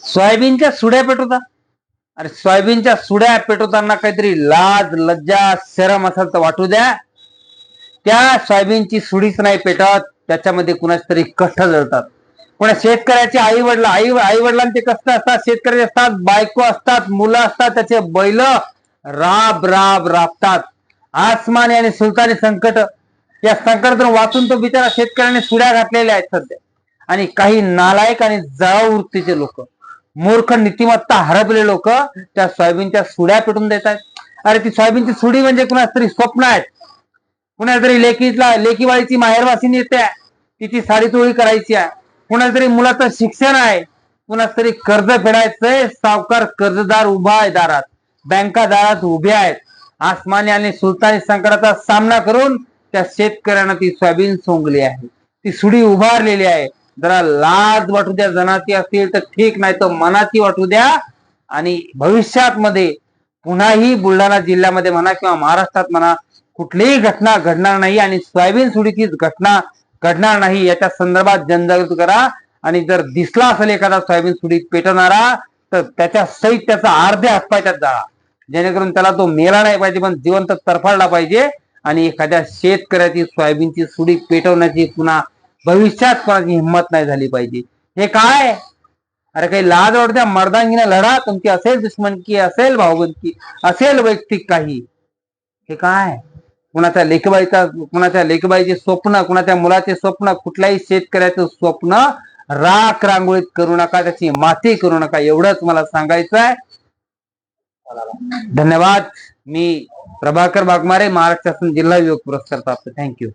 सोयाबीनच्या सुड्या पेटवता. अरे सोयाबीनच्या सुड्या पेटवताना काहीतरी लाज लज्जा शरम असेल तर वाटू द्या. त्या सोयाबीनची सुडीच नाही पेटत, त्याच्यामध्ये कुणाच तरी कष्ट जळतात. पण शेतकऱ्याचे आई वडिलांचे कष्ट असतात, शेतकरी असतात, बायको असतात, मुलं असतात, त्याचे बैल राब राब राबतात. आसमानी आणि सुलतानी संकट, या संकटातून वाचून तो बिचारा शेतकऱ्याने सुड्या घातलेल्या आहेत सध्या. आणि काही नालायक आणि जळाऊ वृत्तीचे लोक, मूर्ख नीतिमत्ता हरपले लोक त्या सोयाबीनच्या सुड्या पेटून देत आहेत. अरे ती सोयाबीनची सुडी म्हणजे कुणाच तरी स्वप्न आहेत. कुणाला तरी लेकीवाळीची माहेरवासीनी येते, तिची साडी चोळी करायची आहे. कुणाला तरी मुलाचं शिक्षण आहे, कुणाच तरी कर्ज फेडायचंय, सावकार कर्जदार उभा आहे दारात, बँका दारात उभ्या आहेत. आसमानी आणि सुलतानी संकटाचा सामना करून त्या शेतकऱ्यांना ती सोयाबीन सोंगली आहे, ती सुडी उभारलेली आहे. जरा लाज वाटू द्या, जनाची असतील तर ठीक, नाही तर मनाची वाटू द्या. आणि भविष्यात मध्ये पुन्हाही बुलढाणा जिल्ह्यामध्ये म्हणा किंवा महाराष्ट्रात म्हणा कुठलीही घटना घडणार नाही आणि सोयाबीन सुडीची घटना घडणार नाही याच्या संदर्भात जनजागृती करा. आणि जर दिसला असेल एखादा सोयाबीन सुडी पेटवणारा तर त्याच्या सहित त्याचा अर्ध्या हातपाय त्यात जाळा, जेणेकरून त्याला तो मेला नाही पाहिजे पण जिवंत तरफडला पाहिजे. आणि एखाद्या शेतकऱ्याची सोयाबीनची सुडी पेटवण्याची पुन्हा भविष्यात कोणाची हिंमत नाही झाली पाहिजे. हे काय? अरे काही लाज वाटत्या, मर्दांगीने लढा. तुमची असेल दुश्मनकी, असेल भाऊबंदकी, असेल वैयक्तिक काही, हे काय? कुणाच्या लेखबाईचे स्वप्न, कुणाच्या मुलाचे स्वप्न, कुठल्याही शेतकऱ्याचं स्वप्न राख रांगोळीत करू नका, त्याची माती करू नका, एवढंच मला सांगायचं आहे. धन्यवाद. मी प्रभाकर वाघमारे, महाराष्ट्र शासन जिल्हा युवक पुरस्कार प्राप्त. थँक्यू.